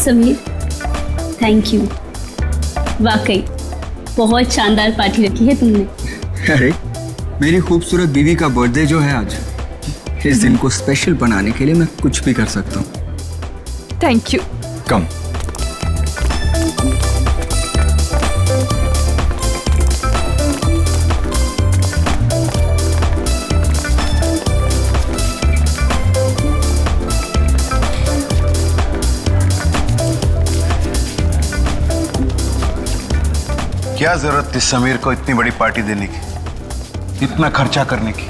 Sameer, thank you. वाकई बहुत शानदार पार्टी रखी है तुमने। अरे मेरी खूबसूरत बीवी का बर्थडे जो है आज, इस दिन को स्पेशल बनाने के लिए मैं कुछ भी कर सकता हूँ। Thank you. कम। क्या जरूरत थी समीर को इतनी बड़ी पार्टी देने की, इतना खर्चा करने की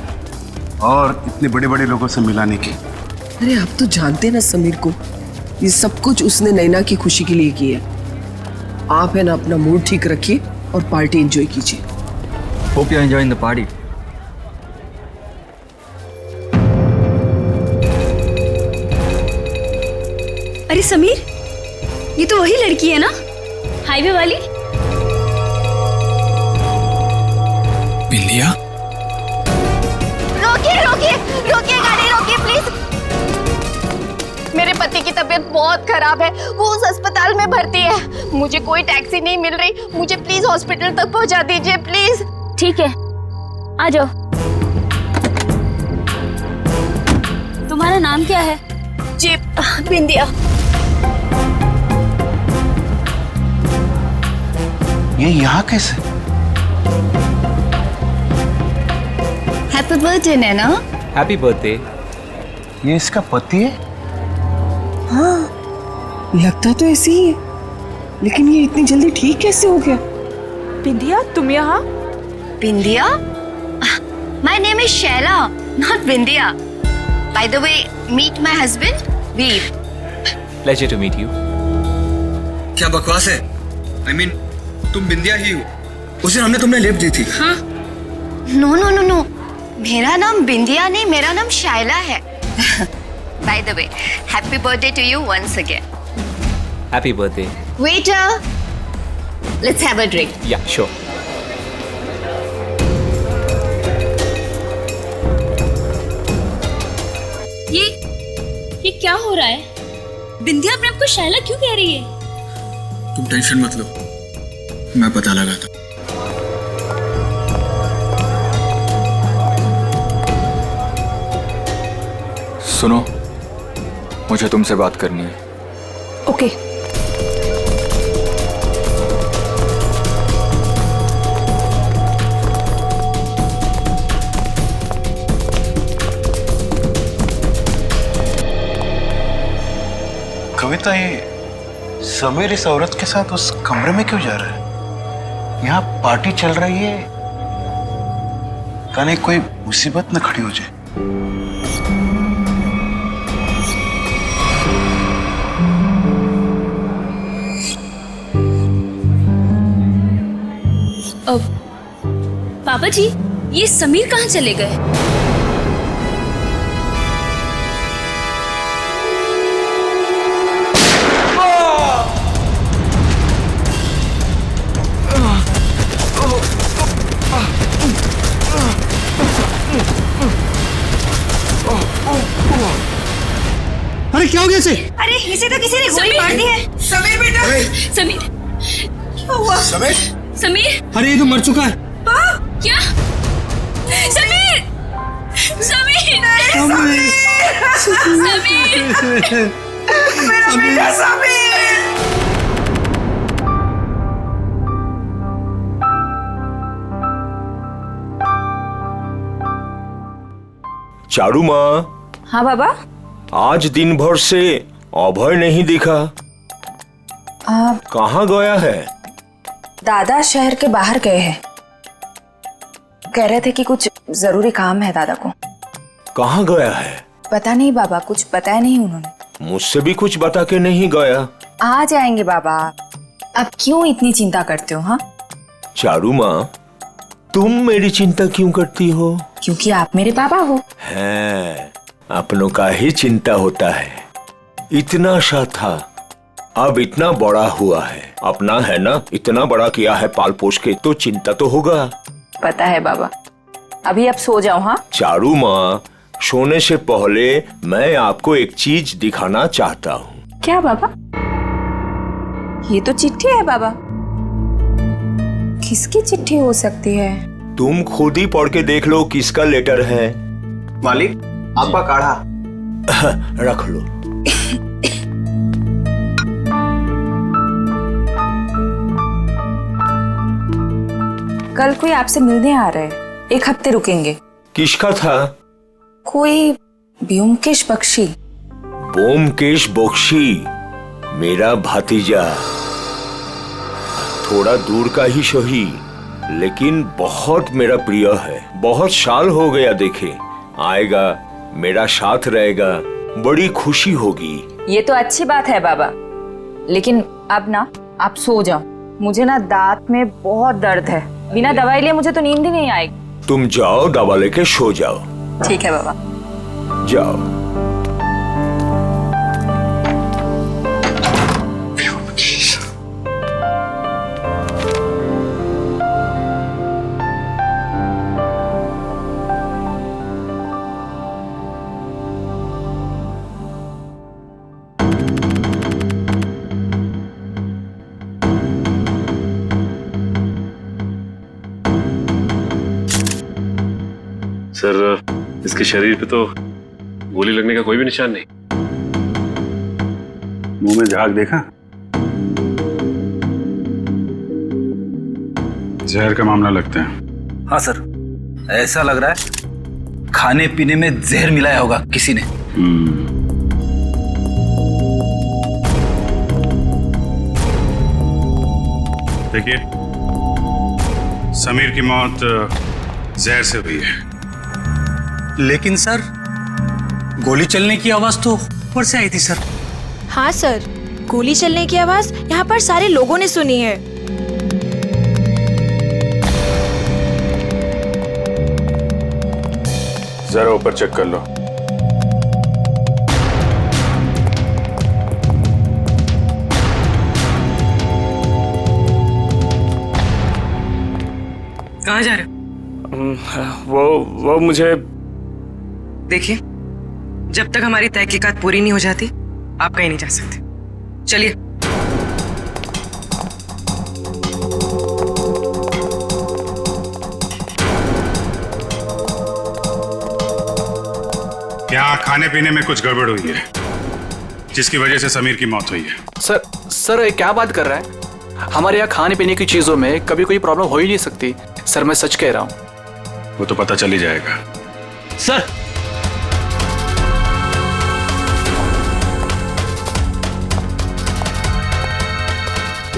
और इतने बड़े बड़े लोगों से मिलाने की? अरे आप तो जानते ना समीर को, ये सब कुछ उसने नैना की खुशी के लिए किया। आप है ना अपना मूड ठीक रखिए और पार्टी एंजॉय कीजिए। Hope you are enjoying the party. अरे समीर, ये तो वही लड़की है ना, हाईवे वाली? बिंदिया? रोकिए रोकिए रोकिए, गाड़ी रोकिए प्लीज। मेरे पति की तबीयत बहुत खराब है, वो उस अस्पताल में भर्ती है। मुझे कोई टैक्सी नहीं मिल रही, मुझे प्लीज हॉस्पिटल तक पहुंचा दीजिए प्लीज। ठीक है, आ जाओ। तुम्हारा नाम क्या है? जी बिंदिया। ये यहाँ कैसे? Happy birthday Naina. Happy birthday. ये इसका पति है? हाँ, लगता तो ऐसे ही है, लेकिन ये इतनी जल्दी ठीक कैसे हो गया? बिंदिया, तुम यहाँ? Bindiya? My name is Shaila, not Bindiya. By the way, meet my husband Veer. Pleasure to meet you. क्या बकवास है? I mean, तुम बिंदिया ही हो। उस दिन हमने तुमने लिप दी थी। हाँ? नो नो नो नो, मेरा नाम बिंदिया नहीं, मेरा नाम शाइला है। By the way, happy birthday to you once again. Happy birthday. Waiter, let's have a drink. Yeah sure. ये क्या हो रहा है? बिंदिया अपने आप को शैला क्यों कह रही है? तुम टेंशन मत लो, मैं पता लगाता। सुनो, मुझे तुमसे बात करनी है। ओके। कविता, ये समीर इस औरत के साथ उस कमरे में क्यों जा रहा है? यहाँ पार्टी चल रही है, कहीं कोई मुसीबत न खड़ी हो जाए। पापा जी, ये समीर कहाँ चले गए? अरे क्या हो गया इसे? अरे इसे तो किसी ने गोली मार दी है। समीर बेटा, समीर, क्या हुआ? समीर? समीर, अरे ये तो मर चुका है। क्या? समीर, समीर, समीर, मेरा बेटा समीर। चारू माँ। हाँ बाबा। आज दिन भर से अभय नहीं दिखा, कहाँ गया है? दादा शहर के बाहर गए हैं, कह रहे थे कि कुछ जरूरी काम है दादा को। कहाँ गया है? पता नहीं बाबा, कुछ बताया नहीं उन्होंने। मुझसे भी कुछ बता के नहीं गया। आ जाएंगे बाबा, अब क्यों इतनी चिंता करते हो? हाँ चारू माँ, तुम मेरी चिंता क्यों करती हो? क्योंकि आप मेरे पापा हो। है, अपनों का ही चिंता होता है। इतना सा था, अब इतना बड़ा हुआ है। अपना है ना, इतना बड़ा किया है पाल पोष के, तो चिंता तो होगा। पता है बाबा, अभी आप सो जाओ। हाँ चारू माँ, सोने से पहले मैं आपको एक चीज दिखाना चाहता हूँ। क्या बाबा? ये तो चिट्ठी है बाबा। किसकी चिट्ठी हो सकती है? तुम खुद ही पढ़ के देख लो किसका लेटर है। मालिक, आपका काढ़ा। रख लो। कल कोई आपसे मिलने आ रहा है, 1 हफ्ते रुकेंगे। किसका था? कोई ब्योमकेश बख्शी। ब्योमकेश बख्शी मेरा भतीजा, थोड़ा दूर का ही सही, लेकिन बहुत मेरा प्रिय है। बहुत साल हो गया देखे। आएगा, मेरा साथ रहेगा, बड़ी खुशी होगी। ये तो अच्छी बात है बाबा, लेकिन अब ना आप सो जाओ। मुझे ना दांत में बहुत दर्द है, बिना दवाई लिए मुझे तो नींद ही नहीं आएगी। तुम जाओ, दवा लेके सो जाओ। ठीक है बाबा। जाओ। सर, इसके शरीर पे तो गोली लगने का कोई भी निशान नहीं। मुंह में झाग देखा? जहर का मामला लगता है। हाँ सर, ऐसा लग रहा है खाने पीने में जहर मिलाया होगा किसी ने। देखिए, समीर की मौत जहर से हुई है। लेकिन सर, गोली चलने की आवाज तो ऊपर से आई थी सर। हाँ सर, गोली चलने की आवाज यहाँ पर सारे लोगों ने सुनी है। जरा ऊपर चेक कर लो। कहाँ जा रहे हो? वो मुझे देखिए, जब तक हमारी तहकीकात पूरी नहीं हो जाती, आप कहीं नहीं जा सकते। चलिए। यहाँ खाने पीने में कुछ गड़बड़ हुई है, जिसकी वजह से समीर की मौत हुई है। सर ये क्या बात कर रहा है? हमारे यहाँ खाने पीने की चीजों में कभी कोई प्रॉब्लम हो ही नहीं सकती। सर, मैं सच कह रहा हूँ। वो तो पता चल ही जाएगा। सर,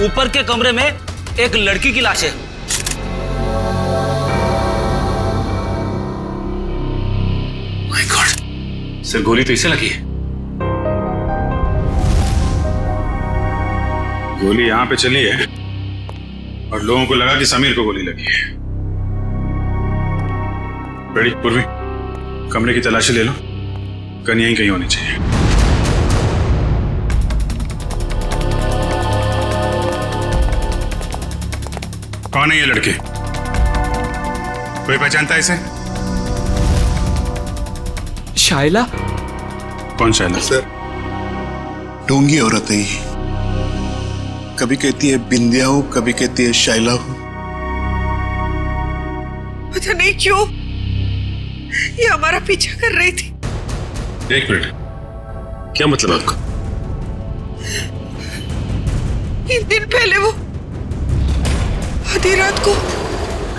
ऊपर के कमरे में एक लड़की की लाश है। माय गॉड, सर गोली तो इसे लगी है। गोली यहां पे चली है और लोगों को लगा कि समीर को गोली लगी है। बेड़ी, पूर्वी, कमरे की तलाशी ले लो। गन यहीं कहीं होनी चाहिए। कौन है ये लड़के? कोई पहचानता है इसे? शाइला? कौन शाइला? सर, ढोंगी औरत है ये। कभी कहती है बिंदिया हो, कभी कहती है शाइला हो। पता नहीं क्यों ये हमारा पीछा कर रही थी। एक मिनट, क्या मतलब आपका? 3 दिन पहले वो आधी रात को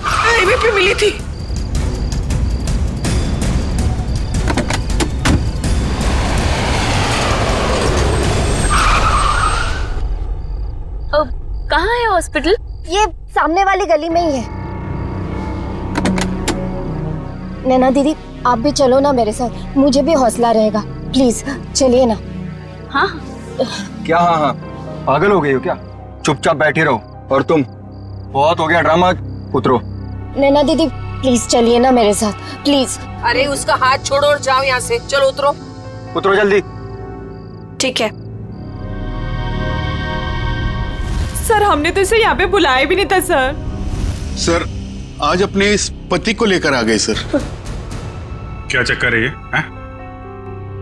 हाईवे पे मिली थी। कहाँ है हॉस्पिटल? ये सामने वाली गली में ही है। नैना दीदी, आप भी चलो ना मेरे साथ, मुझे भी हौसला रहेगा। प्लीज चलिए ना। हाँ। क्या हाँ हाँ, पागल हो गई हो क्या? चुपचाप बैठी रहो। और तुम, बहुत हो गया ड्रामा, उतरो। नैना दीदी प्लीज चलिए ना मेरे साथ, प्लीज। अरे उसका हाथ छोड़ो और जाओ यहाँ से। चलो उतरो। उतरो जल्दी। ठीक है सर, हमने तो इसे यहाँ पे बुलाया भी नहीं था सर। सर, आज अपने इस पति को लेकर आ गए सर। क्या चक्कर है ये? हैं?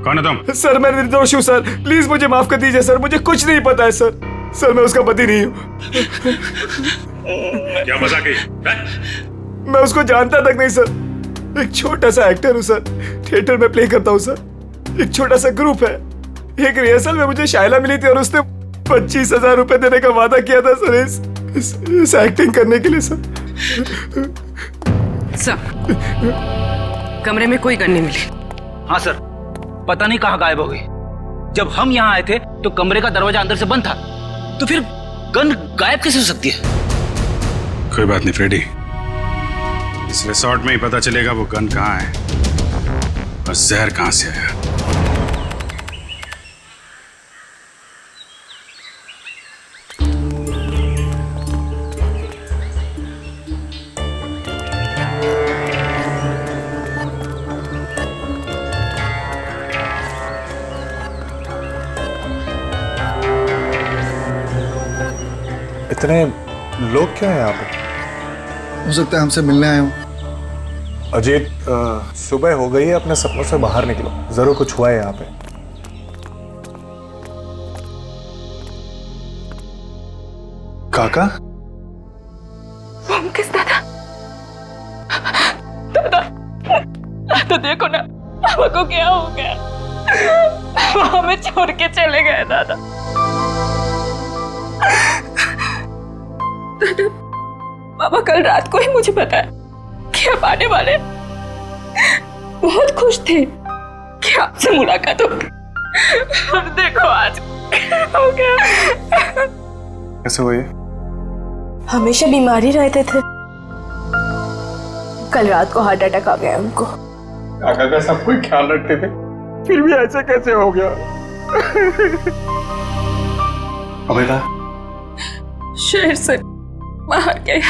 कौन है तुम? सर, मैं निर्दोष हूँ सर, प्लीज मुझे माफ कर दीजिए सर, मुझे कुछ नहीं पता है सर। सर मैं उसका पति नहीं हूँ। क्या मजाक है? मैं उसको जानता तक नहीं सर। एक छोटा सा एक्टर हूँ सर, थिएटर में प्ले करता हूँ सर। एक छोटा सा ग्रुप है। एक रिहर्सल में मुझे शायला मिली थी और उसने 25,000 रुपए देने का वादा किया था सर इस एक्टिंग करने के लिए सर। कमरे में कोई गन नहीं मिली। हाँ सर, पता नहीं कहाँ गायब हो गई। जब हम यहाँ आए थे तो कमरे का दरवाजा अंदर से बंद था, तो फिर गन गायब कैसे हो सकती है? कोई बात नहीं फ्रेडी, इस रिसोर्ट में ही पता चलेगा वो गन कहाँ है और जहर कहाँ से आया। इतने लोग क्या हैं यहाँ पे? हो सकता है हमसे मिलने आए हो। अजीत, सुबह हो गई है, अपने सपनों से बाहर निकलो। जरूर कुछ हुआ है यहाँ पे। काका? किस दादा? दादा, तो देखो ना पापा को क्या हो गया। वो हमें छोड़ के चले गए दादा। दादा, पापा कल रात को ही मुझे बताया कि आप आने वाले। बहुत खुश थे कि आपसे मुलाकात होगी। और देखो आज क्या हो गया। कैसे हुई? हमेशा बीमारी रहते थे, कल रात को हार्ट अटैक आ गया उनको। काका का सब कोई ख्याल रखते थे, फिर भी ऐसे कैसे हो गया? अबेदा शहर से बाहर गए।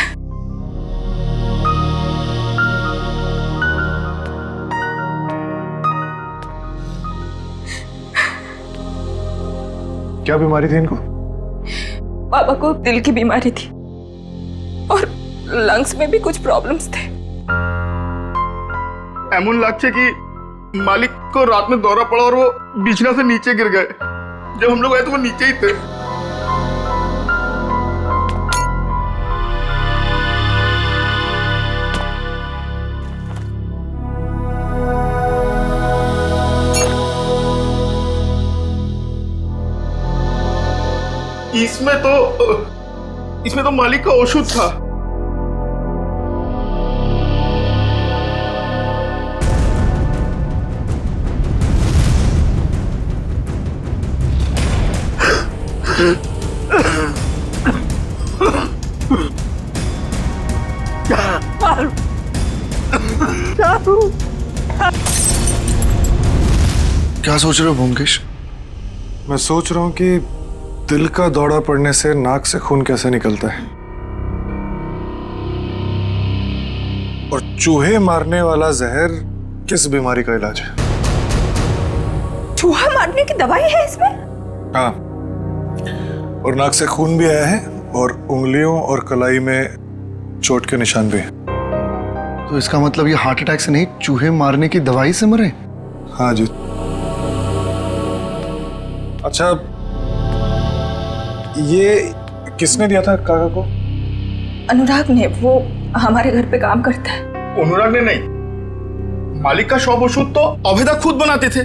क्या बीमारी थी इनको? पापा को दिल की बीमारी थी और लंग्स में भी कुछ प्रॉब्लम्स थे। एमन लगছে कि मालिक को रात में दौरा पड़ा और वो बिछना से नीचे गिर गए। जब हम लोग आए तो वो नीचे ही थे। इसमें तो मालिक का औषध था। क्या सोच रहे हो भूमकेश? मैं सोच रहा हूँ कि दिल का दौरा पड़ने से नाक से खून कैसे निकलता है, और चूहे मारने वाला जहर किस बीमारी का इलाज है। चूहा मारने की दवाई है इसमें? हाँ, और नाक से खून भी आया है और उंगलियों और कलाई में चोट के निशान भी हैं। तो इसका मतलब ये हार्ट अटैक से नहीं, चूहे मारने की दवाई से मरे? हाँ जी। अच्छा, ये किसने दिया था काका को? अनुराग ने, वो हमारे घर पे काम करता है। अनुराग ने नहीं, मालिक का शॉप औषध तो अभेदा खुद बनाते थे।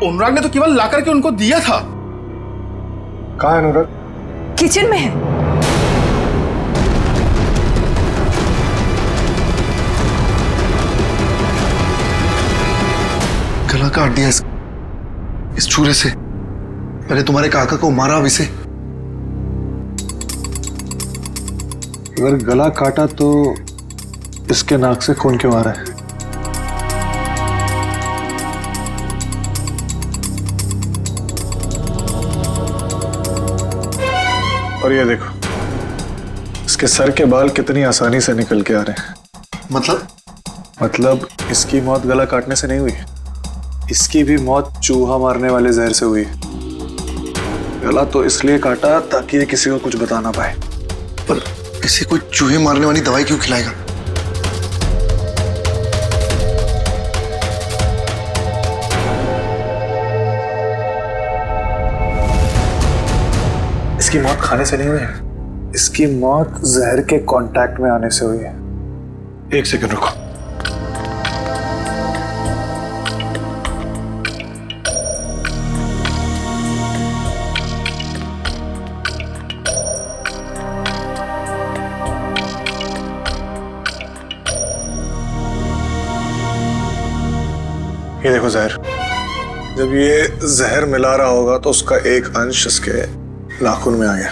अनुराग ने तो केवल लाकर के उनको दिया था। कहाँ है अनुराग? किचन में है। गला काट दिया इस छुरे से। पहले तुम्हारे काका को मारा, अब इसे। अगर गला काटा तो इसके नाक से खून क्यों आ रहा है? और ये देखो, इसके सर के बाल कितनी आसानी से निकल के आ रहे हैं। मतलब इसकी मौत गला काटने से नहीं हुई, इसकी भी मौत चूहा मारने वाले जहर से हुई। गला तो इसलिए काटा ताकि ये किसी को कुछ बता ना पाए। पर इसे कोई चूहे मारने वाली दवाई क्यों खिलाएगा? इसकी मौत खाने से नहीं हुई है, इसकी मौत जहर के कांटेक्ट में आने से हुई है। एक सेकंड रुको। ये देखो जहर, जब ये जहर मिला रहा होगा तो उसका एक अंश इसके नाखून में आ गया।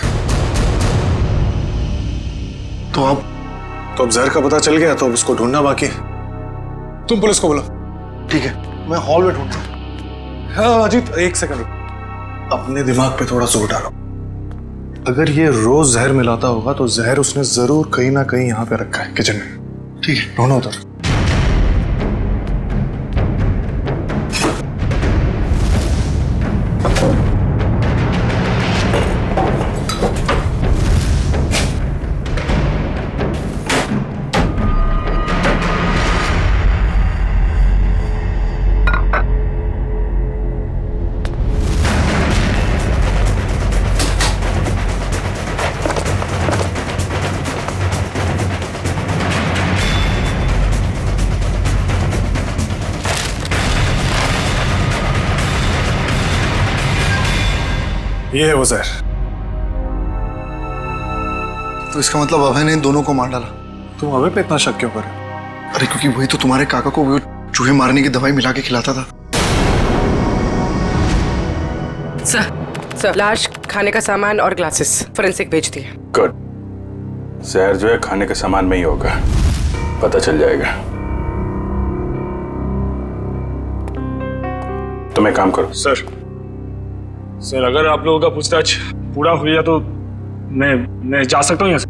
तो अब जहर का पता चल गया, तो अब उसको ढूंढना बाकी। तुम पुलिस को बोलो। ठीक है, मैं हॉल में ढूंढता हूं। हाँ अजीत, एक सेकंड रुको, अपने दिमाग पे थोड़ा जोर डालो। अगर ये रोज जहर मिलाता होगा तो जहर उसने जरूर कहीं ना कहीं यहाँ पे रखा है, किचन में। ठीक है, ढूंढो उधर। ये है वो जहर। तो इसका मतलब अभय ने इन दोनों को मार डाला। तुम अभय पे इतना शक क्यों कर रहे हो? अरे क्योंकि वही तो तुम्हारे काका को वो चूहे मारने की दवाई मिला के खिलाता था। सर, लाश, खाने का सामान और ग्लासेस फोरेंसिक भेज दिए। गुड। जहर जो है खाने के सामान में ही होगा, पता चल जाएगा। तुम एक काम करो। सर अगर आप लोगों का पूछताछ पूरा हो गया तो मैं जा सकता हूँ यहाँ से।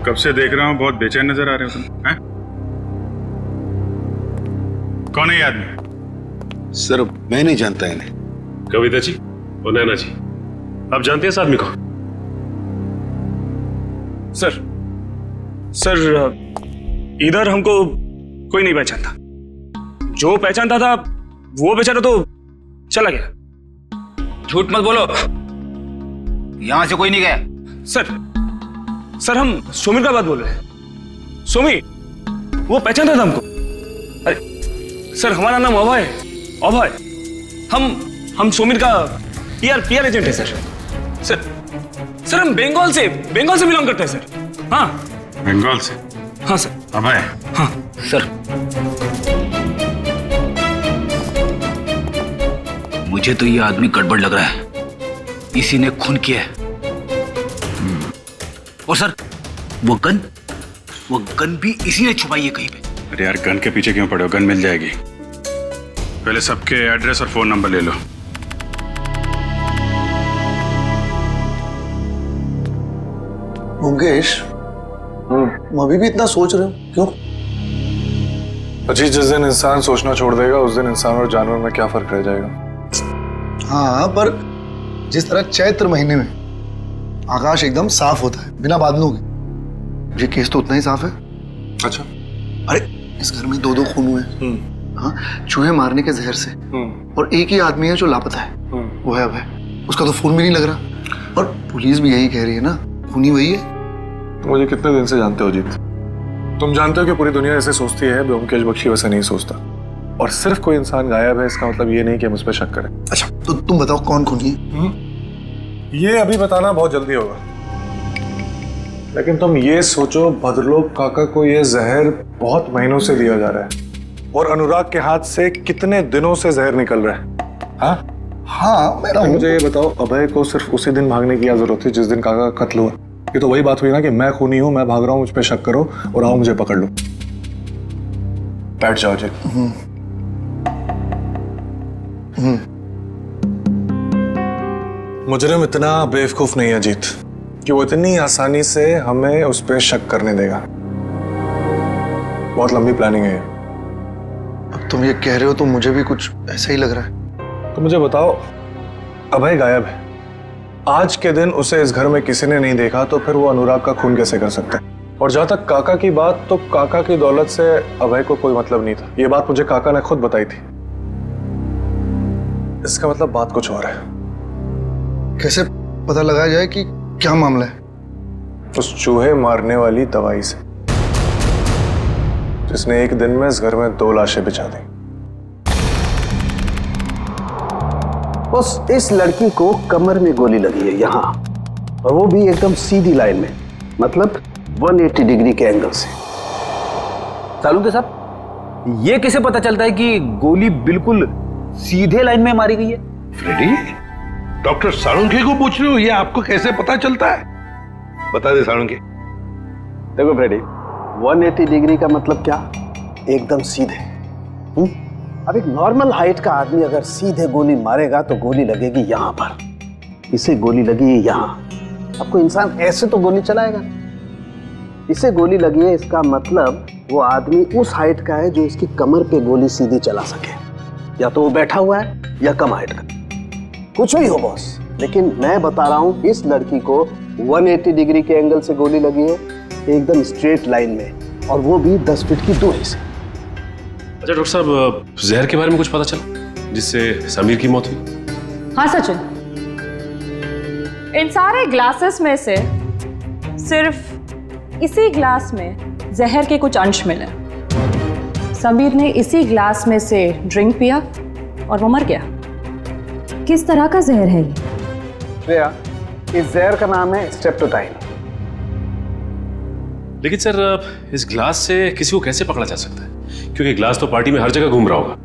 कब से देख रहा हूँ, बहुत बेचैन नजर आ रहे हो तुम। हैं? कौन है ये आदमी? सर मैं नहीं जानता इन्हें। कविता जी और नैना जी, आप जानते हैं इस आदमी को? सर इधर हमको कोई नहीं पहचानता। जो पहचानता था वो बेचारा तो चला गया। झूठ मत बोलो, यहां से कोई नहीं गया। सर हम सोमी का बात बोल रहे हैं। सोमी वो पहचानता था हमको। अरे सर हमारा नाम अभय है। अभय, हम सोमी का पीआर एजेंट है सर हम बंगाल से बिलोंग करते हैं सर। हाँ बंगाल से? हाँ सर। अभय? हाँ सर मुझे तो ये आदमी गड़बड़ लग रहा है, इसी ने खून किया है। और सर वो गन भी इसी ने छुपाई है कहीं पे। अरे यार गन के पीछे क्यों पड़े हो, गन मिल जाएगी। पहले सबके एड्रेस और फोन नंबर ले लो। मुकेश, तुम अभी भी इतना सोच रहे हो, क्यों? अजीत, जिस दिन इंसान सोचना छोड़ देगा उस दिन इंसान और जानवर में क्या फर्क रह जाएगा? हाँ, पर जिस तरह चैत्र महीने में आकाश एकदम साफ होता है बिना बादलों के, ये केस तो उतना ही साफ है। अच्छा। अरे इस घर में 2 खून हुए। हाँ, चूहे मारने के जहर से। और एक ही आदमी है जो लापता है, वो है अभय। उसका तो खून भी नहीं लग रहा, और पुलिस भी यही कह रही है ना, खूनी वही है। तुम मुझे कितने दिन से जानते हो अजीत? तुम जानते हो कि पूरी दुनिया ऐसे सोचती है, ब्योमकेश बख्शी वैसे नहीं सोचता। और सिर्फ कोई इंसान गायब है इसका मतलब ये नहीं कि हम उस पर शक करें। अच्छा तो तुम बताओ कौन खूनी है? ये अभी बताना बहुत जल्दी होगा, लेकिन तुम ये सोचो भद्रलोक काका को ये जहर बहुत महीनों से दिया जा रहा है, और अनुराग के हाथ से कितने दिनों से जहर निकल रहा है। हाँ, तो मुझे ये बताओ, अभय को सिर्फ उसी दिन भागने की क्या जरूरत थी जिस दिन काका का कत्ल हुआ? ये तो वही बात हुई ना कि मैं खूनी हूं, मैं भाग रहा हूं, मुझ पे शक करो और आओ मुझे पकड़ लो। बैठ जाओ जी। मुजरिम इतना बेवकूफ नहीं है अजीत कि वो इतनी आसानी से हमें उस पर शक करने देगा। बहुत लंबी प्लानिंग है ये। अब तुम ये कह रहे हो तो मुझे भी कुछ ऐसा ही लग रहा है। तो मुझे बताओ, अभय गायब है, आज के दिन उसे इस घर में किसी ने नहीं देखा, तो फिर वो अनुराग का खून कैसे कर सकता है? और जहां तक काका की बात, तो काका की दौलत से अभय को कोई मतलब नहीं था। ये बात मुझे काका ने खुद बताई थी। इसका मतलब बात कुछ और है। कैसे पता लगाया जाए कि क्या मामला है? उस चूहे मारने वाली दवाई से, जिसने एक दिन में इस घर में 2 लाशें बिछा दी। बस इस लड़की को कमर में गोली लगी है यहाँ, और वो भी एकदम सीधी लाइन में, मतलब 180 डिग्री के एंगल से। सालुंके साहब, ये कैसे पता चलता है कि गोली बिल्कुल सीधे लाइन में मारी गई है? फ्रेडी, डॉक्टर सालुंके को पूछ रहे हो ये आपको कैसे पता चलता है? बता दे सालुंके। देखो फ्रेडी, 180 डिग्री का मतलब क्या? एकदम सीधे। अब एक नॉर्मल हाइट का आदमी अगर सीधे गोली मारेगा तो गोली लगेगी यहाँ पर, इसे गोली लगी यहाँ। अब कोई इंसान ऐसे तो गोली चलाएगा, इसे गोली लगी है, इसका मतलब वो आदमी उस हाइट का है जो इसकी कमर पे गोली सीधी चला सके। या तो वो बैठा हुआ है या कम हाइट का, कुछ भी हो बॉस, लेकिन मैं बता रहा हूँ इस लड़की को 180 डिग्री के एंगल से गोली लगी है, एकदम स्ट्रेट लाइन में, और वो भी 10 फीट की दूरी से। अच्छा डॉक्टर साहब, जहर के बारे में कुछ पता चला जिससे समीर की मौत हुई? हाँ सचिन, इन सारे ग्लासेस में से सिर्फ इसी ग्लास में जहर के कुछ अंश मिले। समीर ने इसी ग्लास में से ड्रिंक पिया और वो मर गया। किस तरह का जहर है ये? श्रेया, इस जहर का नाम है स्ट्रेप्टोटाइन। लेकिन सर, इस ग्लास से किसी को कैसे पकड़ा जा सकता है? क्योंकि ग्लास तो पार्टी में हर जगह घूम रहा होगा,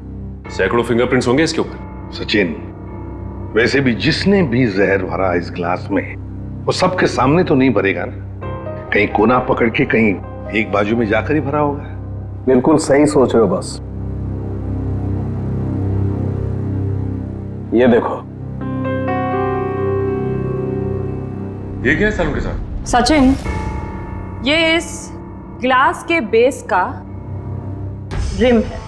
सैकड़ों फिंगरप्रिंट्स होंगे इसके ऊपर। सचिन, वैसे भी जिसने भी जहर भरा इस ग्लास में, वो सबके सामने तो नहीं भरेगा ना, कहीं कोना पकड़ के कहीं एक बाजू में जाकर ही भरा होगा। बिल्कुल सही सोच रहे हो बस। ये देखो, ये क्या है सालुंके साहब? सचिन, ये इस ग्लास के बेस का रिम है,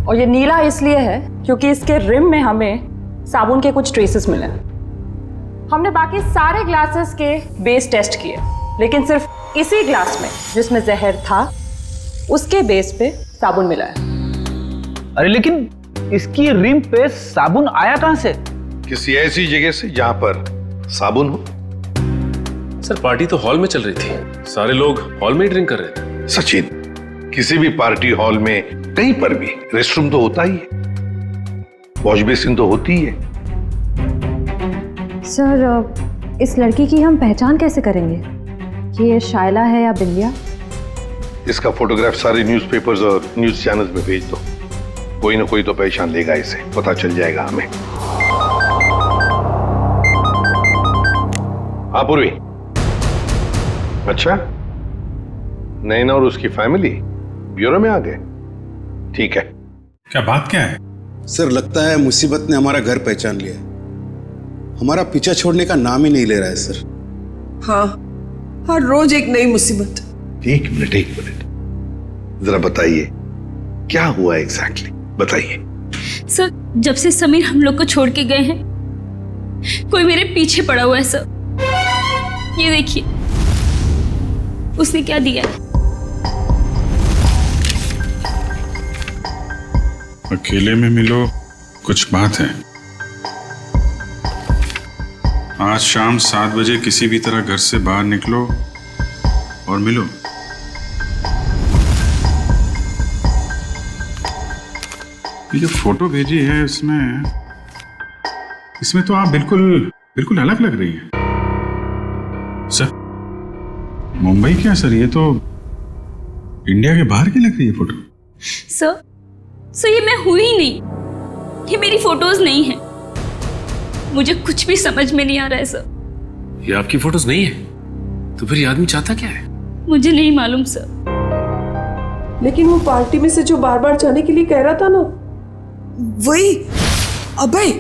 और ये नीला इसलिए है क्योंकि इसके रिम में हमें साबुन के कुछ ट्रेसेस मिले। हमने बाकी सारे ग्लासेस के बेस टेस्ट किए, लेकिन सिर्फ इसी ग्लास में जिसमें जहर था उसके बेस पे साबुन मिला है। अरे लेकिन इसकी रिम पे साबुन आया कहां से? किसी ऐसी जगह से जहां पर साबुन हो। सर, पार्टी तो हॉल में चल रही थी, सारे लोग हॉल में ही ड्रिंक कर रहे थे। सचिन, किसी भी पार्टी हॉल में कहीं पर भी रेस्टरूम तो होता ही है, वॉश बेसिन तो होती ही है। सर, इस लड़की की हम पहचान कैसे करेंगे कि ये शायला है या बिंदिया? इसका फोटोग्राफ सारे न्यूज़पेपर्स और न्यूज चैनल्स में भेज दो, कोई ना कोई तो पहचान लेगा, इसे पता चल जाएगा हमें। हाँ पूर्वी, अच्छा, नैना और उसकी फैमिली ब्यूरो में आ गए? ठीक है। क्या बात क्या है? सर, लगता है मुसीबत ने हमारा घर पहचान लिया, हमारा पीछा छोड़ने का नाम ही नहीं ले रहा है सर। हाँ, हर रोज एक नई मुसीबत। एक मिनट, जरा बताइए क्या हुआ एग्जैक्टली, बताइए। सर, जब से समीर हम लोग को छोड़ के गए हैं, कोई मेरे पीछे पड़ा हुआ है सर। ये देखिए, उसने क्या दिया है। अकेले में मिलो, कुछ बात है। आज शाम 7 बजे किसी भी तरह घर से बाहर निकलो और मिलो। ये जो फोटो भेजी है इसमें तो आप बिल्कुल अलग लग रही है। सर, मुंबई क्या सर, ये तो इंडिया के बाहर की लग रही है फोटो। सर ये मैं हुई ही नहीं, ये मेरी फोटोज नहीं है। मुझे कुछ भी समझ में नहीं आ रहा है सर। ये आपकी फोटोज नहीं है तो फिर ये आदमी चाहता क्या है? मुझे नहीं मालूम सर। लेकिन वो पार्टी में से जो बार बार जाने के लिए कह रहा था ना, वही अभय।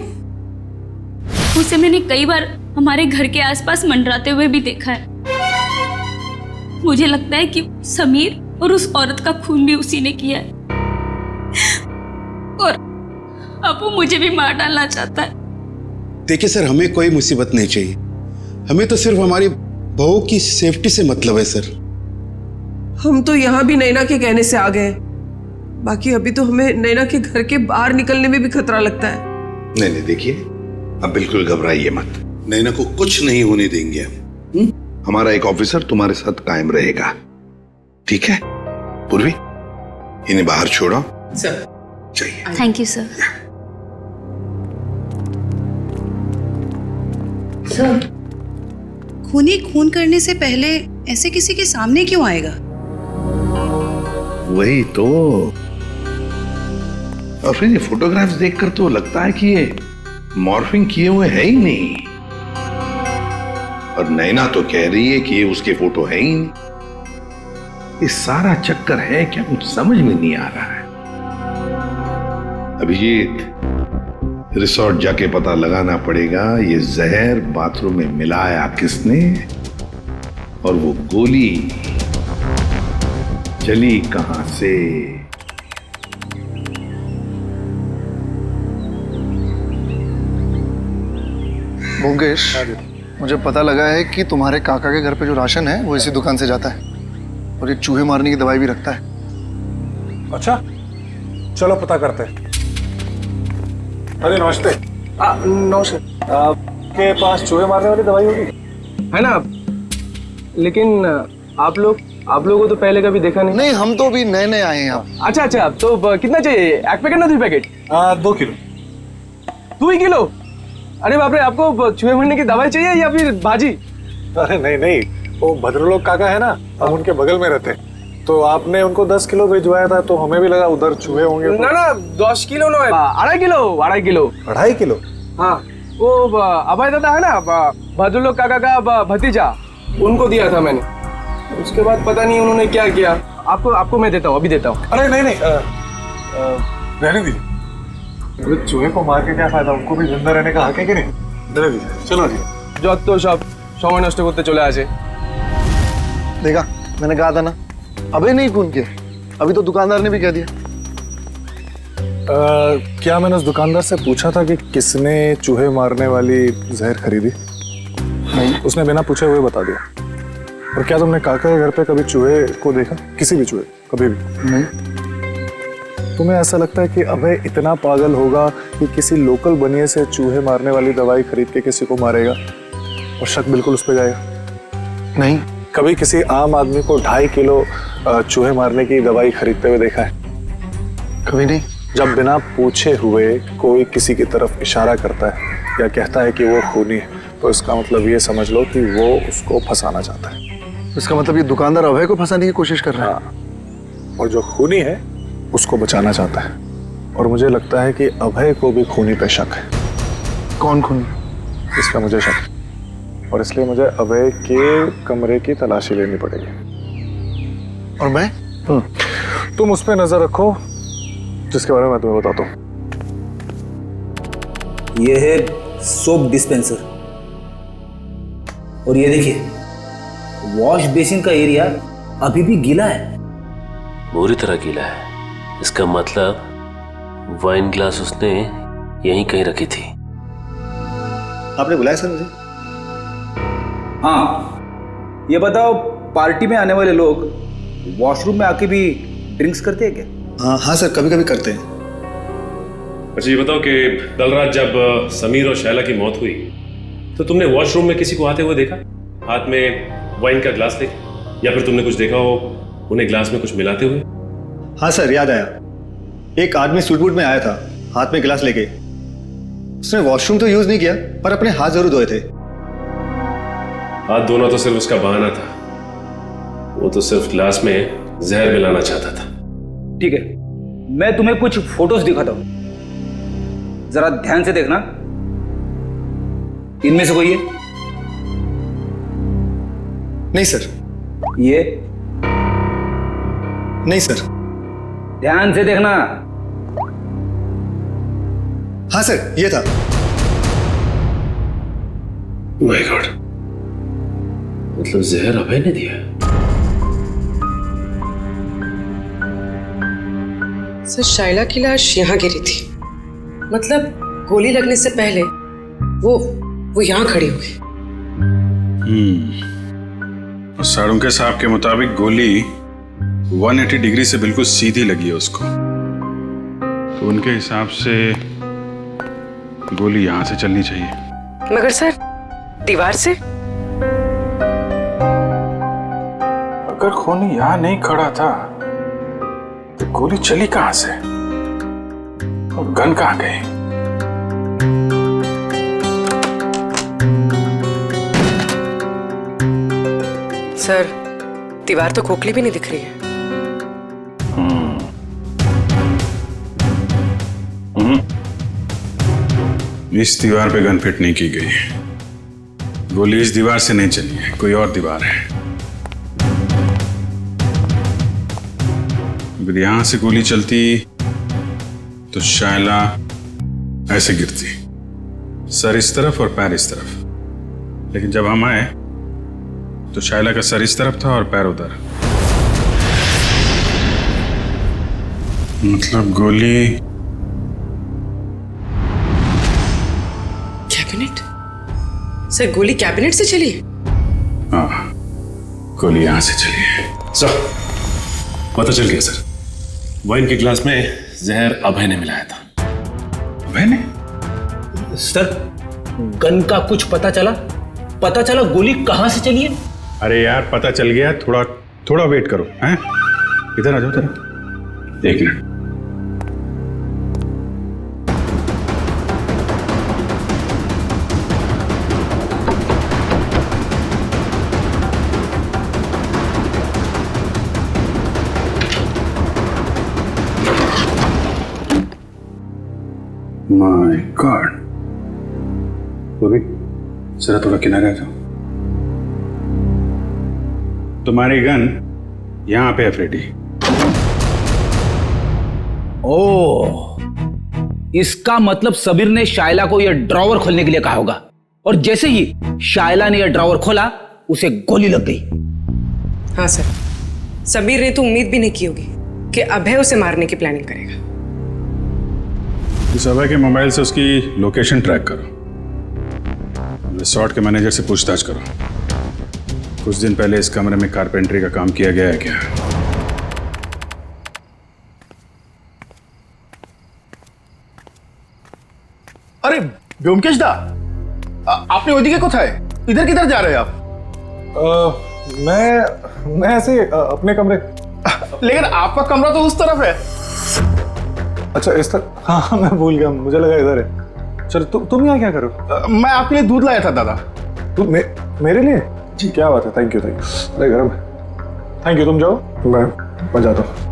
उसे मैंने कई बार हमारे घर के आसपास मंडराते हुए भी देखा है। मुझे लगता है कि समीर और उस औरत का खून भी उसी ने किया है, और अब वो मुझे भी मार डालना चाहता है। देखिए सर, हमें कोई मुसीबत नहीं चाहिए, हमें तो सिर्फ हमारी बहू की सेफ्टी से मतलब है सर। हम तो यहाँ भी नैना के कहने से आ गए, बाकी अभी तो हमें नैना के घर के बाहर निकलने में भी खतरा लगता है। नहीं नहीं, देखिए अब बिल्कुल घबराइए मत। नैना को कुछ नहीं होने देंगे हम। हमारा एक ऑफिसर तुम्हारे साथ कायम रहेगा, ठीक है? पूर्वी, इन्हें बाहर छोड़ो। सर चाहिए। Thank you sir. सर, खूनी खून करने से पहले ऐसे किसी के सामने क्यों आएगा? वही तो। और फिर ये फोटोग्राफ्स देखकर तो लगता है कि ये मॉर्फिंग किए हुए है ही नहीं। और नैना तो कह रही है कि ये उसके फोटो है ही नहीं। ये सारा चक्कर है क्या, कुछ समझ में नहीं आ रहा है। अभिजीत, रिसोर्ट जाके पता लगाना पड़ेगा ये जहर बाथरूम में मिलाया किसने, और वो गोली चली कहां से। भोगेश, मुझे पता लगा है कि तुम्हारे काका के घर पे जो राशन है वो इसी दुकान से जाता है, और ये चूहे मारने की दवाई भी रखता है। अच्छा, चलो पता करते हैं। अरे नमस्ते। नमस्ते। आपके पास चूहे मारने वाली दवाई होगी? है ना, लेकिन आप लोगों को तो पहले कभी देखा नहीं। नहीं, हम तो भी नए नए आए हैं यहाँ। अच्छा अच्छा, तो कितना चाहिए? एक पैकेट ना 2 पैकेट? 2 किलो। 2 ही किलो? अरे बाप रे, आपको चूहे मरने की दवाई चाहिए या फिर भाजी? अरे नहीं नहीं, वो भद्रलोक काका है ना, हम उनके बगल में रहते हैं। तो आपने उनको 10 किलो भिजवाया था, तो हमें भी लगा उधर चूहे होंगे। ना ना, 10 किलो ना, 2.5 किलो। 2.5 किलो? हाँ, वो अभय दादा है ना, भद्रलोक काका का भतीजा, उनको दिया था मैंने। उसके बाद पता नहीं उन्होंने क्या किया। आपको मैं देता हूँ, अभी देता हूँ। अरे नहीं नहीं, रहने दीजिए। चूहे को मार के क्या फायदा, उनको भी जिंदा रहने का हक है कि नहीं? रहने दीजिए, चलो जी। যত সব সময় নষ্ট করতে চলে আসে। देखा, मैंने कहा था ना, अबे नहीं खून किया। अभी तो दुकानदार ने भी कह दिया। क्या मैंने उस दुकानदार से पूछा था कि किसने चूहे मारने वाली जहर खरीदी? नहीं, उसने बिना पूछे हुए बता दिया। और क्या तुमने काका के घर पे कभी चूहे को देखा? किसी भी चूहे, कभी भी? नहीं। तुम्हें ऐसा लगता है कि अभय इतना पागल होगा कि किसी लोकल बनिए से चूहे मारने वाली दवाई खरीद के किसी को मारेगा और शक बिल्कुल उस पर जाएगा? नहीं। कभी किसी आम आदमी को 2.5 किलो चूहे मारने की दवाई खरीदते हुए देखा है? कभी नहीं। जब बिना पूछे हुए कोई किसी की तरफ इशारा करता है या कहता है कि वो खूनी है, तो इसका मतलब ये समझ लो कि वो उसको फंसाना चाहता है। इसका मतलब ये दुकानदार अभय को फंसाने की कोशिश कर रहा है। और जो खूनी है उसको बचाना चाहता है। और मुझे लगता है कि अभय को भी खूनी पे शक है। कौन खूनी? इसका मुझे शक है, और इसलिए मुझे अभय के कमरे की तलाशी लेनी पड़ेगी। और मैं? तुम उस पर नजर रखो जिसके बारे में मैं तुम्हें बताता हूँ। ये है सोप डिस्पेंसर, और ये देखिए वॉश बेसिन का एरिया अभी भी गीला है, बुरी तरह गीला है। इसका मतलब वाइन ग्लास उसने यहीं कहीं रखी थी। आपने बुलाया सर मुझे? हाँ, ये बताओ, पार्टी में आने वाले लोग वॉशरूम में आके भी ड्रिंक्स करते हैं क्या? हाँ सर, कभी कभी करते हैं। अच्छा, ये बताओ कि कल रात जब समीर और शैला की मौत हुई तो तुमने वॉशरूम में किसी को आते हुए देखा, हाथ में वाइन का ग्लास लेके, या फिर तुमने कुछ देखा हो उन्हें ग्लास में कुछ मिलाते हुए? हाँ सर, याद आया। एक आदमी सूट बूट में आया था, हाथ में गिलास लेके। उसने वॉशरूम तो यूज नहीं किया, पर अपने हाथ जरूर धोए थे। हाथ धोना तो सिर्फ उसका बहाना था, वो तो सिर्फ ग्लास में जहर मिलाना चाहता था। ठीक है, मैं तुम्हें कुछ फोटोज दिखाता हूं, जरा ध्यान से देखना। इनमें से कोई है? नहीं सर। ये? नहीं सर। ध्यान से देखना। हाँ सर, ये था। माय गॉड, मतलब जहर अभय ने दिया? सर, शाइला की लाश यहाँ गिरी थी, मतलब गोली लगने से पहले वो यहाँ खड़ी हुई। साड़ुंके साहब के मुताबिक गोली 180 डिग्री से बिल्कुल सीधी लगी है उसको, तो उनके हिसाब से गोली यहां से चलनी चाहिए। मगर सर, दीवार से? अगर खूनी यहां नहीं खड़ा था तो गोली चली कहां से और गन कहां गई? सर, दीवार तो खोखली भी नहीं दिख रही है। इस दीवार पे गन फिट नहीं की गई। गोली इस दीवार से नहीं चली है, कोई और दीवार है। अगर यहां से गोली चलती तो शायला ऐसे गिरती, सर इस तरफ और पैर इस तरफ। लेकिन जब हम आए तो शायला का सर इस तरफ था और पैर उधर। मतलब गोली कैबिनेट? सर, गोली कैबिनेट से चली? हाँ, गोली यहां से चली है। सर, पता चल गया सर। वाइन के ग्लास में जहर अभय ने मिलाया था। अभय ने? सर, गन का कुछ पता चला? पता चला गोली कहां से चली है? अरे यार, पता चल गया। थोड़ा थोड़ा वेट करो। हैं? इधर आ जाओ जरा, एक मिनट। My God. बॉबी, जरा थोड़ा किनारे आ जाओ। तुम्हारी गन यहां पे है फ्रेडी। ओह, इसका मतलब समीर ने शायला को यह ड्रॉवर खोलने के लिए कहा होगा, और जैसे ही शायला ने यह ड्रॉवर खोला उसे गोली लग गई। हाँ सर, समीर ने तो उम्मीद भी नहीं की होगी कि अभय उसे मारने की प्लानिंग करेगा। इस अभय के मोबाइल से उसकी लोकेशन ट्रैक करो। रिसोर्ट के मैनेजर से पूछताछ करो। कुछ दिन पहले इस कमरे में कारपेंटरी का काम किया गया है क्या? अरे व्योमकेश दा, आपने ओदिके को था है? इधर किधर जा रहे हैं आप? मैं ऐसे ही, अपने कमरे। लेकिन आपका कमरा तो उस तरफ है। अच्छा, इस तरफ? हाँ, मैं भूल गया, मुझे लगा इधर है। चलो, तुम यहाँ क्या करो? मैं आपके लिए दूध लाया था दादा। मेरे लिए? जी, क्या बात है। Thank you. अरे गरम है। थैंक यू, तुम जाओ, मैं जाता हूँ।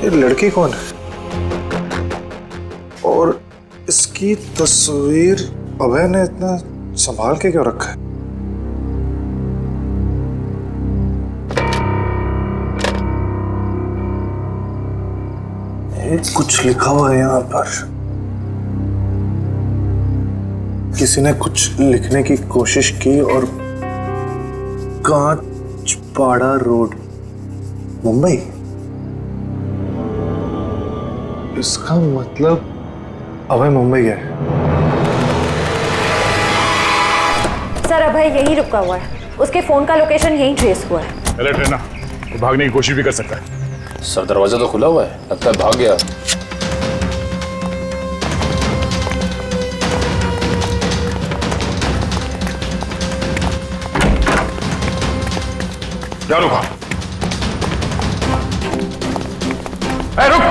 ये लड़की कौन है और इसकी तस्वीर अभय ने इतना संभाल के क्यों रखा है? कुछ लिखा हुआ है यहाँ पर। किसी ने कुछ लिखने की कोशिश की और कांचपाड़ा रोड, मुंबई। इसका मतलब अभय मुंबई गया है। सर, अभय यही रुका हुआ है। उसके फोन का लोकेशन यही ट्रेस हुआ है। अलर्ट रहना, वो भागने की कोशिश भी कर सकता है। सर, दरवाजा तो खुला हुआ है, लगता है भाग गया। क्या रुका? रुक!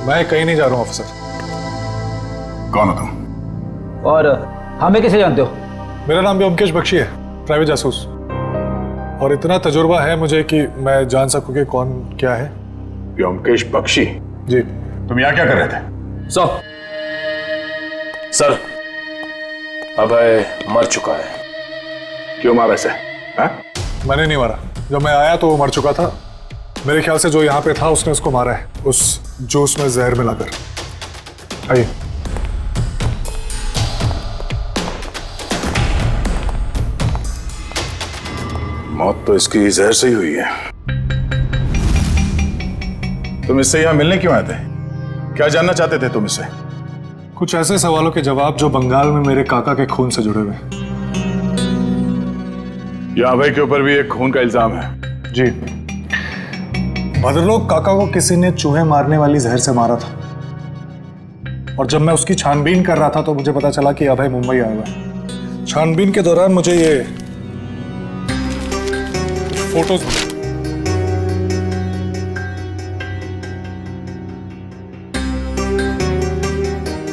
मैं कहीं नहीं जा रहा हूं ऑफिसर। कौन हो तुम? और हमें कैसे जानते हो? मेरा नाम व्योमकेश बख्शी है, प्राइवेट जासूस। और इतना तजुर्बा है मुझे कि मैं जान सकूं कि कौन क्या है। व्योमकेश बख्शी? जी। तुम यहाँ क्या कर रहे थे? सर, अभय मर चुका है। क्यों मारा इसे? मैंने नहीं मारा। जब मैं आया तो वो मर चुका था। मेरे ख्याल से जो यहाँ पे था उसने उसको मारा है, उस जूस में जहर मिलाकर। आइए। मौत तो इसकी जहर से ही हुई है। तुम इससे यहाँ मिलने क्यों आए थे? क्या जानना चाहते थे तुम इससे? कुछ ऐसे सवालों के जवाब जो बंगाल में मेरे काका के खून से जुड़े हुए। यहाँ अभय के ऊपर भी एक खून का इल्जाम है। जी। भद्रलोक काका को किसी ने चूहे मारने वाली जहर से मारा था, और जब मैं उसकी छानबीन कर रहा था तो मुझे पता चला कि अभय मुंबई आया हुआ है। छानबीन के दौरान मुझे ये फोटोज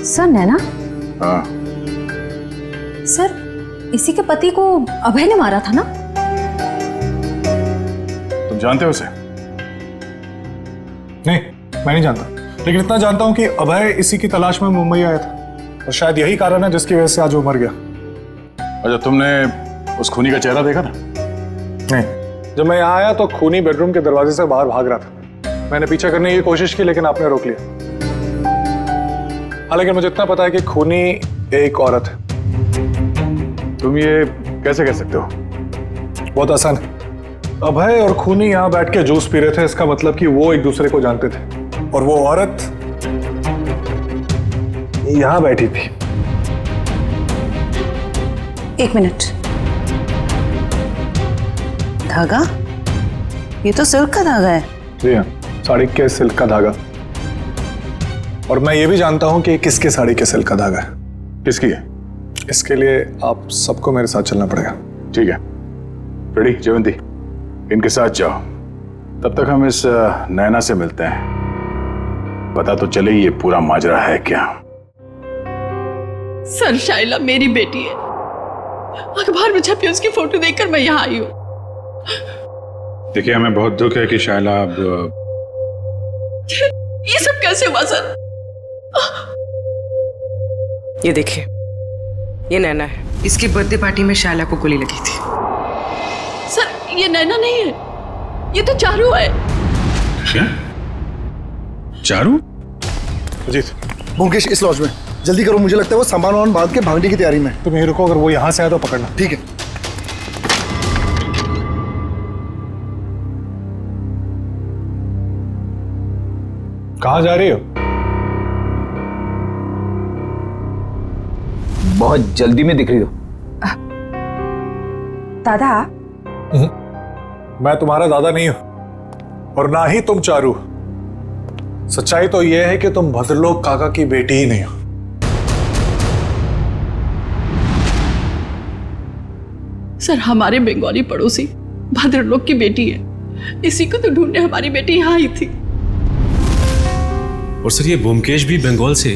सर, नैना? हाँ। सर, इसी के पति को अभय ने मारा था ना? तुम जानते हो उसे? नहीं, मैं नहीं जानता, लेकिन इतना जानता हूं कि अभय इसी की तलाश में मुंबई आया था, और शायद यही कारण है जिसकी वजह से आज वो मर गया। अच्छा, तुमने उस खूनी का चेहरा देखा था? नहीं, जब मैं यहाँ आया तो खूनी बेडरूम के दरवाजे से बाहर भाग रहा था। मैंने पीछा करने की कोशिश की, लेकिन आपने रोक लिया। हालांकि मुझे इतना पता है कि खूनी एक औरत है। तुम ये कैसे कह सकते हो? बहुत आसान है। अभय और खूनी यहाँ बैठ के जूस पी रहे थे, इसका मतलब कि वो एक दूसरे को जानते थे, और वो औरत यहाँ बैठी थी। एक मिनट। धागा? ये तो सिल्क का धागा है। जी हाँ, साड़ी के सिल्क का धागा। और मैं ये भी जानता हूँ कि किसके साड़ी के सिल्क का धागा है। किसकी है? इसके लिए आप सबको मेरे साथ चलना पड़ेगा। ठीक है। रेडी जयवंती, इनके साथ जाओ। तब तक हम इस नैना से मिलते हैं, पता तो चले ये पूरा माजरा है क्या। सर, शाइला मेरी बेटी है। अखबार में छपी उसकी फोटो देखकर मैं यहाँ आई हूँ। देखिए, हमें बहुत दुख है कि शाइला अब ये सब कैसे हुआ सर? ये देखिए, ये नैना है। इसकी बर्थडे पार्टी में शाइला को गोली लगी थी। सर, ये नैना नहीं है, ये तो चारू है। क्या? चारू? अजीत, मुकेश इस लॉज में, जल्दी करो, मुझे लगता है वो सामान वामान बांध के भागने की तैयारी में। तुम यहीं रुको, अगर वो यहाँ से आए तो पकड़ना। ठीक है। कहाँ जा रही हो? बहुत जल्दी में दिख रही हो। दादा? मैं तुम्हारा दादा नहीं हूं, और ना ही तुम चारू। सच्चाई तो यह है कि तुम भद्रलोक काका की बेटी ही नहीं हो। सर, हमारे बंगाली पड़ोसी भद्रलोक की बेटी है। इसी को तो ढूंढने हमारी बेटी यहाँ आई थी। और सर, ये ब्योमकेश भी बंगाल से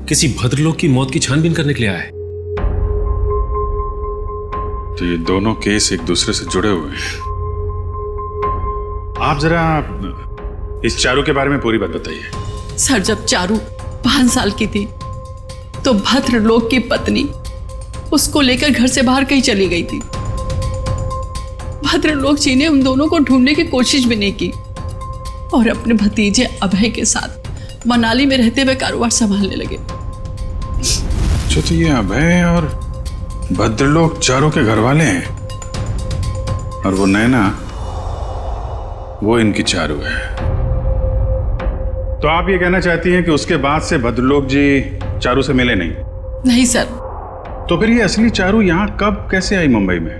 किसी भद्रलोक की मौत की छानबीन करने के लिए आया है। तो ये दोनों केस एक दूसरे से जुड़े हुए हैं। आप जरा इस चारू के बारे में पूरी बात बताइए। सर, जब चारू 5 साल की थी तो भद्रलोक की पत्नी उसको लेकर घर से बाहर कहीं चली गई थी। भद्रलोक जी ने उन दोनों को ढूंढने की कोशिश भी नहीं की, और अपने भतीजे अभय के साथ मनाली में रहते हुए कारोबार संभालने लगे। तो ये अभय और भद्रलोक चारों के घर वाले हैं, और वो नैना, वो इनकी चारू है। तो आप ये कहना चाहती हैं कि उसके बाद से भद्रलोक जी चारू से मिले नहीं? नहीं सर। तो फिर ये असली चारू यहाँ कब कैसे आई मुंबई में,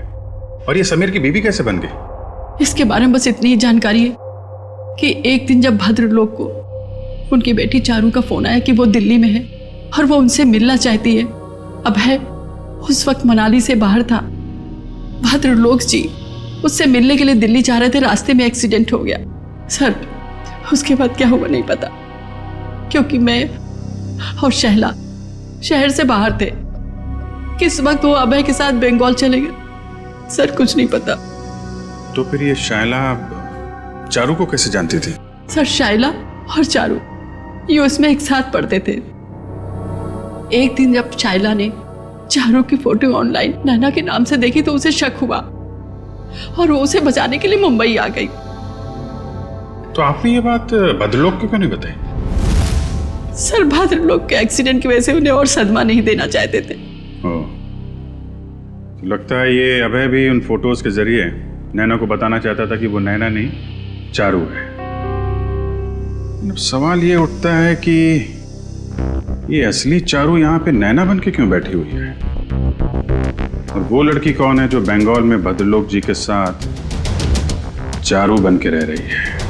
और ये समीर की बीवी कैसे बन गई? इसके बारे में बस इतनी ही जानकारी है कि एक दिन जब भद्रलोक को उनकी बेटी चारू का फोन आया कि वो दिल्ली में है और वो उनसे मिलना चाहती है। अभय उस वक्त मनाली से बाहर था। भद्रलोक जी उससे मिलने के लिए दिल्ली जा रहे थे, रास्ते में एक्सीडेंट हो गया। सर, उसके बाद क्या हुआ नहीं पता, क्योंकि मैं और शैला शहर से बाहर थे। किस वक्त वो अभय के साथ बंगाल चले गए सर कुछ नहीं पता। तो फिर ये शायला चारू को कैसे जानती थी? सर शायला और चारू ये उसमें एक साथ पढ़ते थे। एक दिन जब शायला ने चारू की फोटो ऑनलाइन नैना के नाम से देखी तो उसे शक हुआ और वो उसे बचाने के लिए मुंबई आ गई। तो आपने ये बात भद्रलोक को क्यों नहीं बताई? सर भद्रलोक के एक्सीडेंट की वजह से उन्हें और सदमा नहीं देना चाहते थे। तो लगता है ये अभय भी उन फोटोज के जरिए नैना को बताना चाहता था कि वो नैना नहीं चारू है। अब सवाल ये उठता है कि ये असली चारू यहाँ पे नैना बन के क्यों बैठी हुई है, और वो लड़की कौन है जो बंगाल में भद्रलोक जी के साथ चारू बन के रह रही है?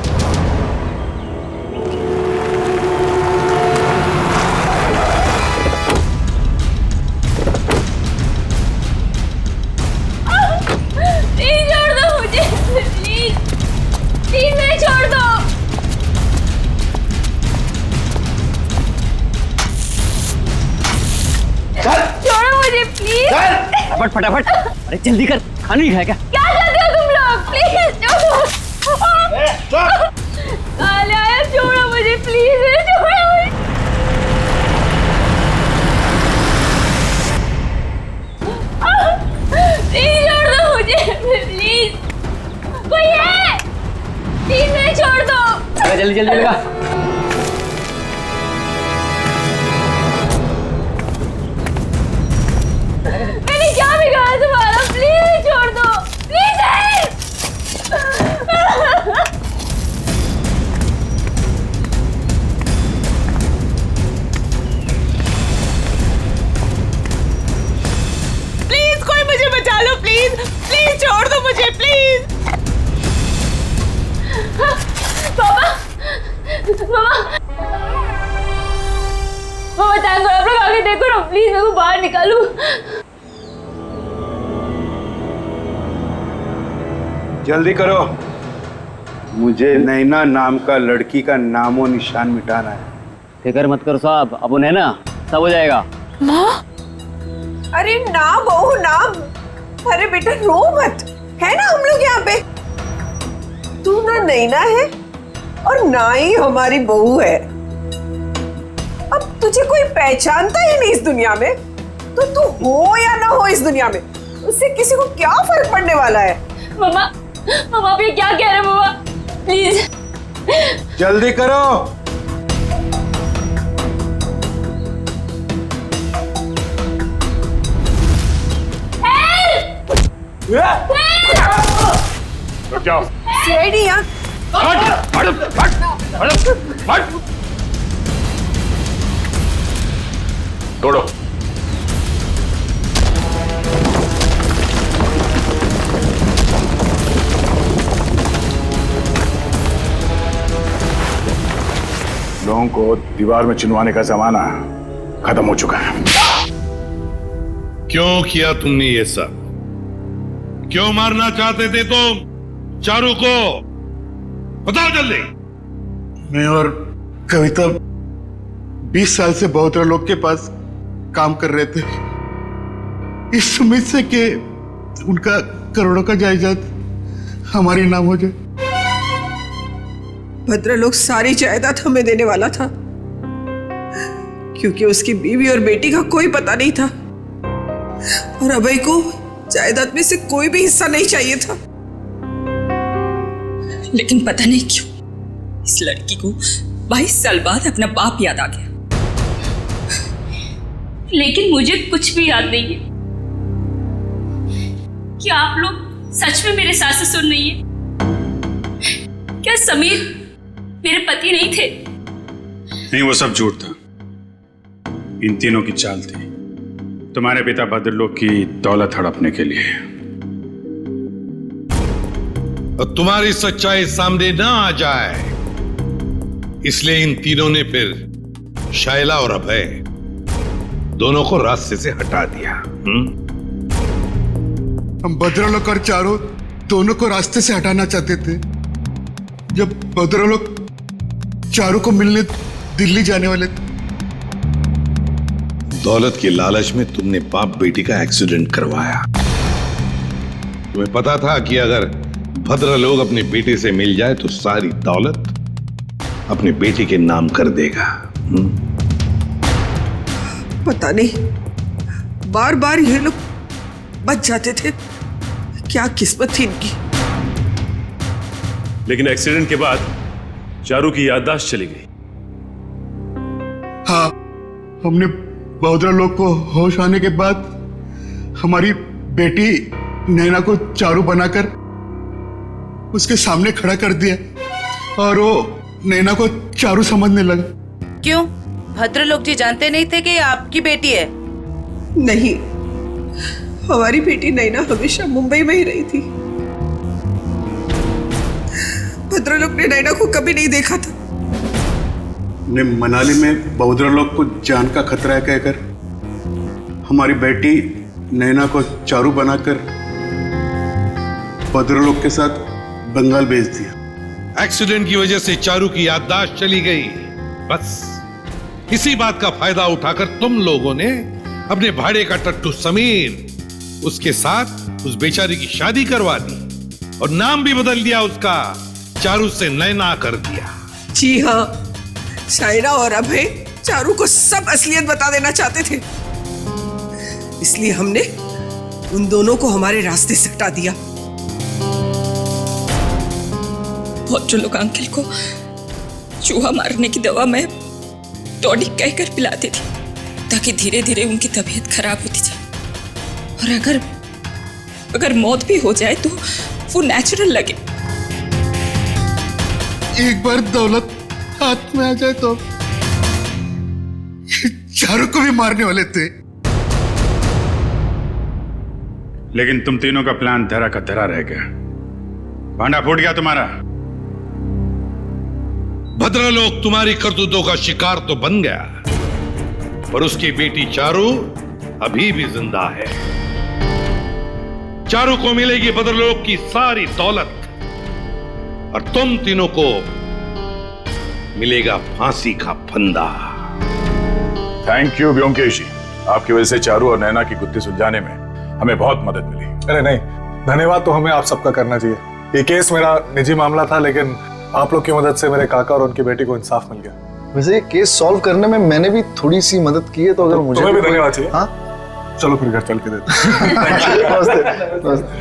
फटाफट अरे जल्दी कर, खाना नहीं खाया क्या? क्या करते हो तुम लोग? प्लीज छोड़ो मुझे, प्लीज छोड़ो मुझे। प्लीज छोड़ दो मुझे, प्लीज कोई है? प्लीज मुझे छोड़ दो। जल्दी जल्दी लगा। मैंने क्या बिगाड़ा तुम्हारा? प्लीज छोड़ दो, प्लीज। प्लीज कोई मुझे बचा लो, प्लीज प्लीज छोड़ दो मुझे, प्लीज। पापा पापा टैंक आप लोग आगे देखो ना, प्लीज मेरे को बाहर निकालो। जल्दी करो, मुझे नैना नाम का लड़की का नामो निशान मिटाना है। फिक्र मत करो साहब, अब उन्हें ना सब हो जाएगा। माँ, अरे ना बहू ना, अरे बेटा रो मत, है ना हम लोग यहाँ पे। तू ना नैना है और ना ही हमारी बहू है। अब तुझे कोई पहचानता ही नहीं इस दुनिया में, तो तू हो या ना हो इस दुनिया में, उससे किसी को क्या फर्क पड़ने वाला है। मम्मा मम्मा आप ये क्या कह रहे हैं मम्मा? प्लीज जल्दी करो। रुक जाओ। सीआईडी यहाँ। तोड़ो। लोगों को दीवार में चिनवाने का जमाना खत्म हो चुका है। क्यों किया तुमने ये सब? क्यों मारना चाहते थे तुम चारू को? बताओ जल्दी। मैं और कविता 20 साल से बहुत लोग के पास काम कर रहे थे, इस उम्मीद से कि उनका करोड़ों का जायदाद हमारे नाम हो जाए। भद्रलोक सारी जायदाद हमें देने वाला था, क्योंकि उसकी बीवी और बेटी का कोई पता नहीं था, और अभय को जायदाद में से कोई भी हिस्सा नहीं चाहिए था। लेकिन पता नहीं क्यों इस लड़की को 22 साल बाद अपना बाप याद आ गया। लेकिन मुझे कुछ भी याद नहीं है। क्या आप लोग सच में मेरे सास ससुर नहीं है? क्या समीर मेरे पति नहीं थे? नहीं, वो सब झूठ था। इन तीनों की चाल थी तुम्हारे पिता भद्रलोक की दौलत हड़पने के लिए। और तुम्हारी सच्चाई सामने ना आ जाए इसलिए इन तीनों ने फिर शायला और अभय दोनों को रास्ते से हटा दिया। हम भद्रलोक और चारू दोनों को रास्ते से हटाना चाहते थे। जब भद्रलोक चारू को मिलने दिल्ली जाने वाले थे, दौलत के लालच में तुमने बाप बेटी का एक्सीडेंट करवाया। तुम्हें पता था कि अगर भद्र लोग अपनी बेटी से मिल जाए तो सारी दौलत अपनी बेटी के नाम कर देगा। पता नहीं बार बार ये लोग बच जाते थे, क्या किस्मत थी इनकी। लेकिन एक्सीडेंट के बाद चारू की याददाश्त चली गई। हाँ, हमने बहोदरा लोग को होश आने के बाद हमारी बेटी नैना को चारू बनाकर उसके सामने खड़ा कर दिया और वो नैना को चारू समझने लगा। क्यों? भद्रलोक जी जानते नहीं थे कि ये आपकी बेटी है? नहीं, हमारी बेटी नैना हमेशा मुंबई में ही रही थी। भद्रलोक ने नैना को कभी नहीं देखा था। ने मनाली में बहोदरा लोग को जान का खतरा है कहकर हमारी बेटी नैना को चारू बनाकर भद्रलोक के साथ बंगाल भेज दिया। एक्सीडेंट की वजह से चारू की याददाश्त चली गई। बस इसी बात का फायदा उठाकर तुम लोगों ने अपने भाड़े का टट्टू समीर उसके साथ उस बेचारी की शादी करवा दी और नाम भी बदल दिया उसका, चारू से नैना कर दिया। जी हाँ, शायरा और अभय चारू को सब असलियत बता देना चाहते थे, इसलिए हमने उन दोनों को हमारे रास्ते से हटा दिया। बहुत जो लोग अंकल को चूहा मारने की दवा में टॉनिक कहकर पिलाती थी ताकि धीरे धीरे उनकी तबीयत खराब होती जाए, और अगर मौत भी हो जाए तो वो नेचुरल लगे। एक बार दौलत हाथ में आ जाए तो चारू को भी मारने वाले थे। लेकिन तुम तीनों का प्लान धरा का धरा रह गया, भांडा फूट गया तुम्हारा। भद्रलोक तुम्हारी करतूतों का शिकार तो बन गया, पर उसकी बेटी चारू अभी भी जिंदा है। चारू को मिलेगी भद्रलोक की सारी दौलत और तुम तीनों को मिलेगा फांसी का फंदा। थैंक यू व्योमकेश जी, आपकी वजह से चारू और नैना की गुत्थी सुलझाने में हमें बहुत मदद मिली। अरे नहीं, धन्यवाद तो हमें आप सबका करना चाहिए। ये केस मेरा निजी मामला था, लेकिन आप लोग की मदद से मेरे काका और उनकी बेटी को इंसाफ मिल गया। वैसे ये केस सॉल्व करने में मैंने भी थोड़ी सी मदद की है, तो अगर मुझे तुम्हें भी धन्यवाद चाहिए। हाँ, चलो फिर घर चल के देते हैं। नमस्ते।